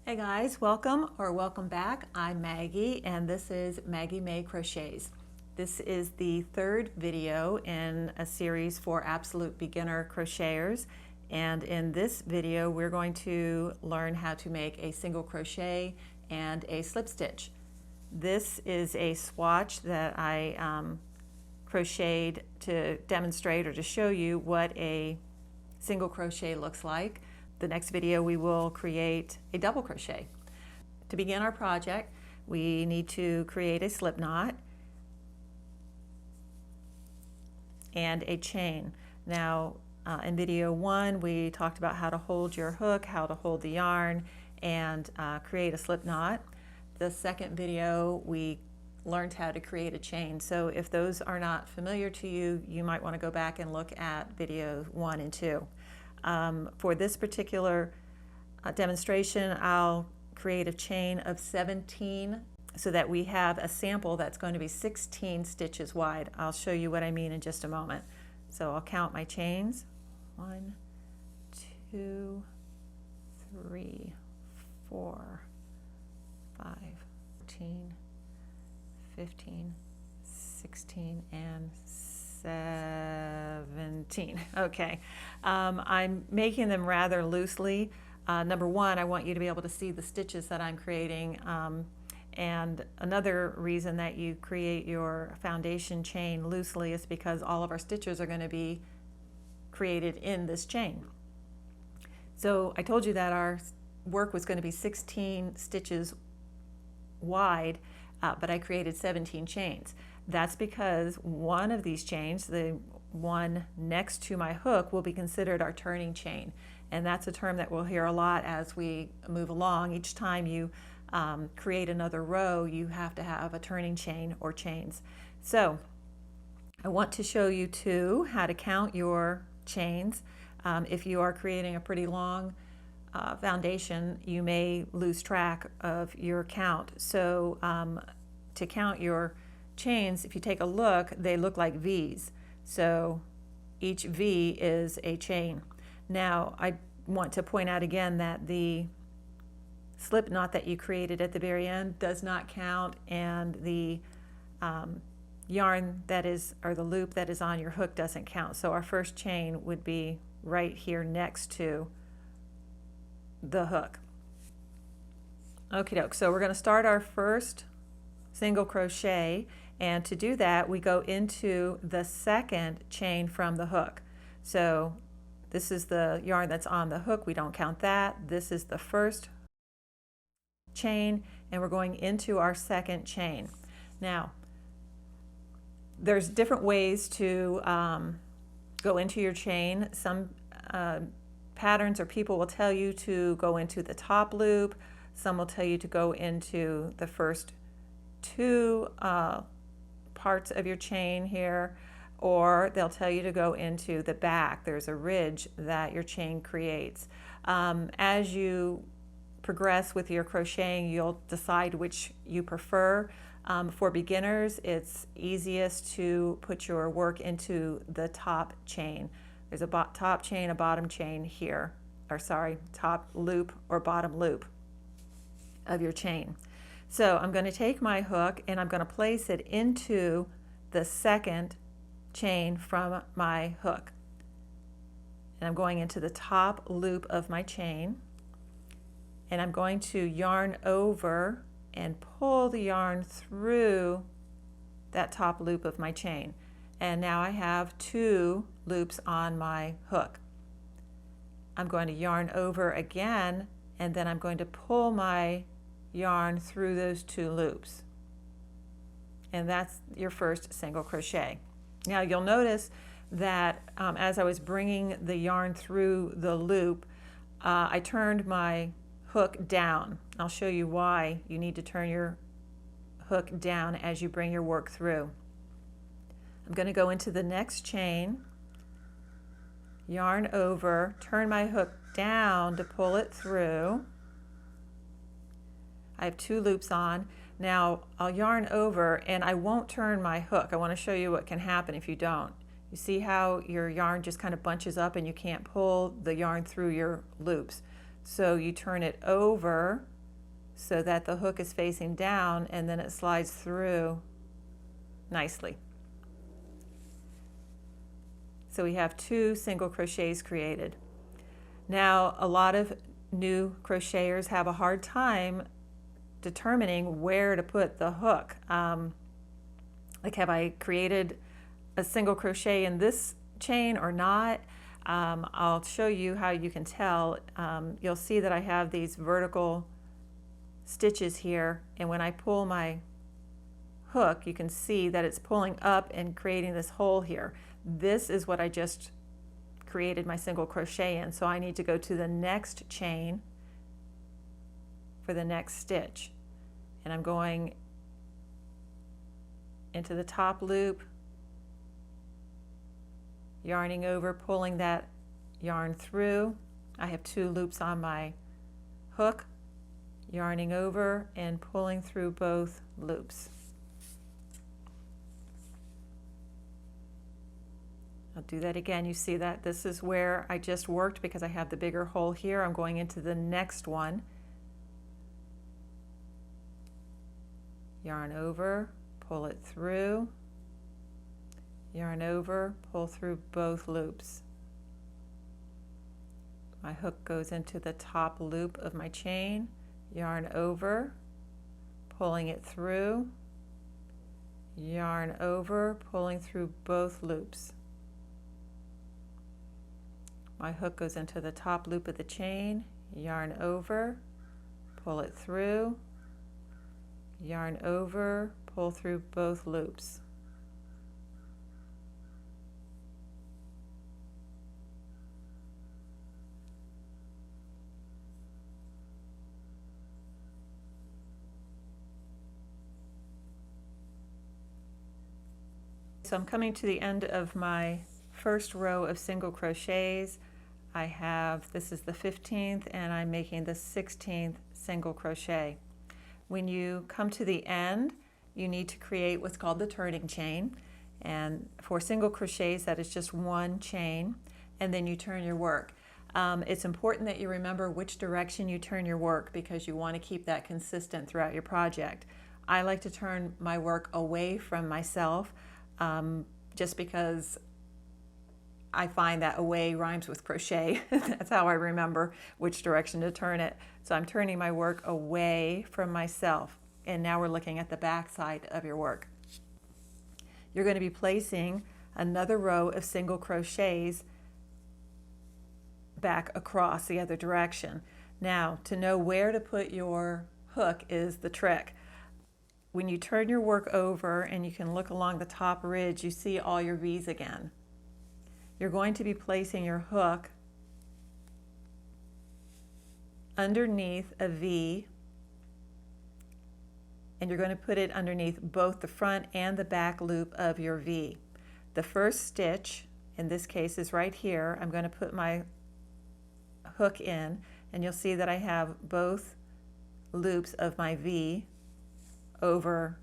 Hey guys, welcome or welcome back. I'm Maggie and this is Maggie May Crochets. This is the third video in a series for absolute beginner crocheters, and in this video we're going to learn how to make a single crochet and a slip stitch. This is a swatch that I crocheted to demonstrate or to show you what a single crochet looks like. The next video we will create a double crochet. To begin our project, we need to create a slip knot and a chain. Now in video 1 we talked about how to hold your hook, how to hold the yarn, and create a slip knot. The second video we learned how to create a chain. So if those are not familiar to you, you might want to go back and look at video 1 and 2. For this particular demonstration, I'll create a chain of 17 so that we have a sample that's going to be 16 stitches wide. I'll show you what I mean in just a moment. So I'll count my chains. 1, 2, 3, 4, 5, 14, 15, 16, and 17. Okay, I'm making them rather loosely. Number one, I want you to be able to see the stitches that I'm creating, and another reason that you create your foundation chain loosely is because all of our stitches are going to be created in this chain. So I told you that our work was going to be 16 stitches wide, but I created 17 chains. That's because one of these chains, the one next to my hook, will be considered our turning chain. And that's a term that we'll hear a lot as we move along. Each time you create another row, you have to have a turning chain or chains. So I want to show you too how to count your chains. If you are creating a pretty long foundation, you may lose track of your count. So to count your chains, if you take a look, they look like V's. So each V is a chain. Now I want to point out again that the slip knot that you created at the very end does not count, and the yarn that is, or the loop that is on your hook, doesn't count. So our first chain would be right here next to the hook. Okie doke, so we're going to start our first single crochet, and to do that we go into the second chain from the hook. So this is the yarn that's on the hook, we don't count that. This is the first chain and we're going into our second chain. Now there's different ways to go into your chain. Some patterns or people will tell you to go into the top loop. Some will tell you to go into the first two parts of your chain here, or they'll tell you to go into the back. There's a ridge that your chain creates. As you progress with your crocheting, you'll decide which you prefer. For beginners, it's easiest to put your work into the top chain. There's a top chain, a bottom chain here, or sorry, top loop or bottom loop of your chain. So I'm going to take my hook and I'm going to place it into the second chain from my hook. And I'm going into the top loop of my chain, and I'm going to yarn over and pull the yarn through that top loop of my chain. And now I have 2 loops on my hook. I'm going to yarn over again, and then I'm going to pull my yarn through those 2 loops, and that's your first single crochet. Now you'll notice that as I was bringing the yarn through the loop, I turned my hook down. I'll show you why you need to turn your hook down as you bring your work through. I'm going to go into the next chain, yarn over, turn my hook down to pull it through. I have 2 loops on. Now I'll yarn over and I won't turn my hook. I want to show you what can happen if you don't. You see how your yarn just kind of bunches up and you can't pull the yarn through your loops. So you turn it over so that the hook is facing down, and then it slides through nicely. So we have 2 single crochets created. Now, a lot of new crocheters have a hard time determining where to put the hook. Like, have I created a single crochet in this chain or not? I'll show you how you can tell. You'll see that I have these vertical stitches here, and when I pull my hook, you can see that it's pulling up and creating this hole here. This is what I just created my single crochet in, so I need to go to the next chain for the next stitch, and I'm going into the top loop, yarning over, pulling that yarn through. I have 2 loops on my hook, yarning over and pulling through both loops. I'll do that again. You see that this is where I just worked because I have the bigger hole here. I'm going into the next one. Yarn over, pull it through, yarn over, pull through both loops. My hook goes into the top loop of my chain, yarn over, pulling it through, yarn over, pulling through both loops. My hook goes into the top loop of the chain, yarn over, pull it through, yarn over, pull through both loops. So I'm coming to the end of my first row of single crochets. I have, this is the 15th, and I'm making the 16th single crochet. When you come to the end, you need to create what's called the turning chain, and for single crochets that is just 1 chain, and then you turn your work. It's important that you remember which direction you turn your work because you want to keep that consistent throughout your project. I like to turn my work away from myself just because I find that away rhymes with crochet. That's how I remember which direction to turn it. So I'm turning my work away from myself. And now we're looking at the back side of your work. You're going to be placing another row of single crochets back across the other direction. Now, to know where to put your hook is the trick. When you turn your work over and you can look along the top ridge, you see all your V's again. You're going to be placing your hook underneath a V, and you're going to put it underneath both the front and the back loop of your V. The first stitch, in this case, is right here. I'm going to put my hook in, and you'll see that I have both loops of my V over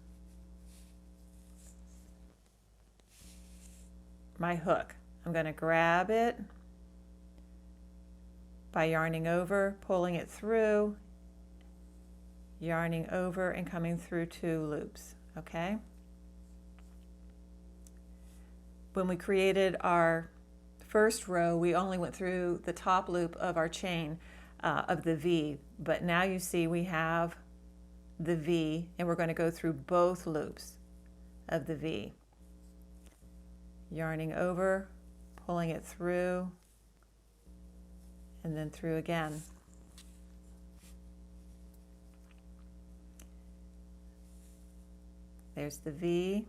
my hook. I'm going to grab it by yarning over, pulling it through, yarning over, and coming through 2 loops, okay? When we created our first row, we only went through the top loop of our chain of the V, but now you see we have the V, and we're going to go through both loops of the V. Yarning over, pulling it through, and then through again. There's the V,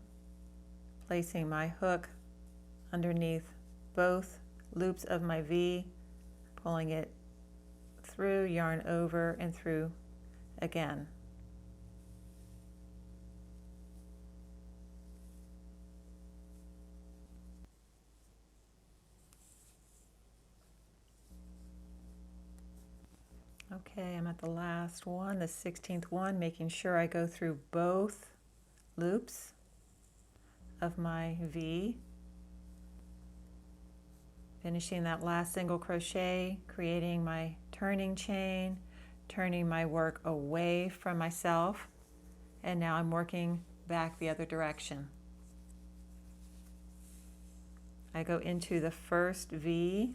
placing my hook underneath both loops of my V, pulling it through, yarn over, and through again. Okay, I'm at the last one, the 16th one, making sure I go through both loops of my V, finishing that last single crochet, creating my turning chain, turning my work away from myself, and now I'm working back the other direction. I go into the first V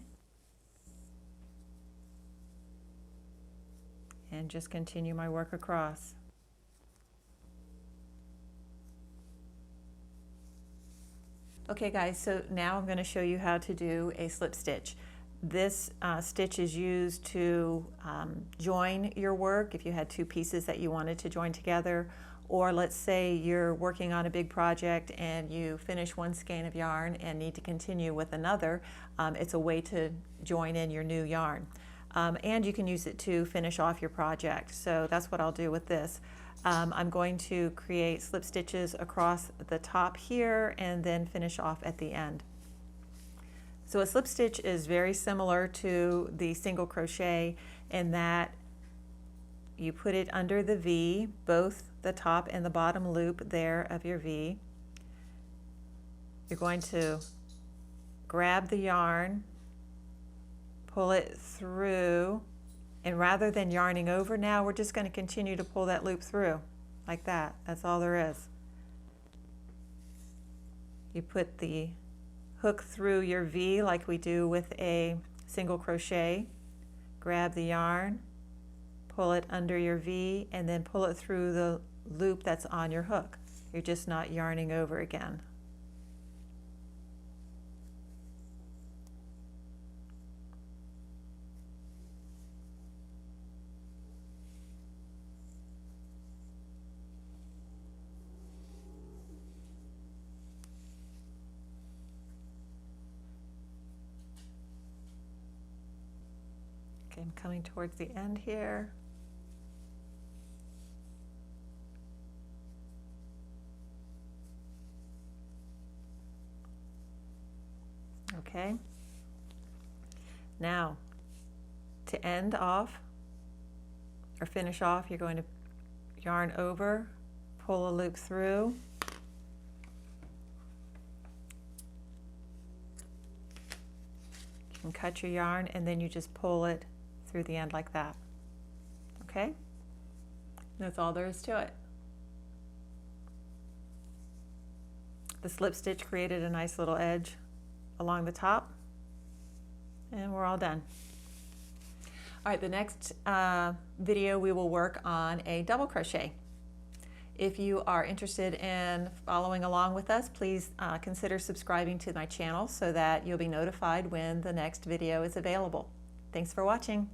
and just continue my work across. Okay guys, so now I'm going to show you how to do a slip stitch. This stitch is used to join your work if you had two pieces that you wanted to join together, or let's say you're working on a big project and you finish one skein of yarn and need to continue with another. It's a way to join in your new yarn. And you can use it to finish off your project. So that's what I'll do with this. I'm going to create slip stitches across the top here and then finish off at the end. So a slip stitch is very similar to the single crochet in that you put it under the V, both the top and the bottom loop there of your V. You're going to grab the yarn, pull it through, and rather than yarning over, now we're just going to continue to pull that loop through like that. That's all there is. You put the hook through your V like we do with a single crochet, grab the yarn, pull it under your V, and then pull it through the loop that's on your hook. You're just not yarning over again. Okay, I'm coming towards the end here. Okay, now to end off or finish off, you're going to yarn over, pull a loop through, and cut your yarn, and then you just pull it through the end like that. Okay, that's all there is to it. The slip stitch created a nice little edge along the top, and we're all done. All right, the next video we will work on a double crochet. If you are interested in following along with us, please consider subscribing to my channel so that you'll be notified when the next video is available. Thanks for watching.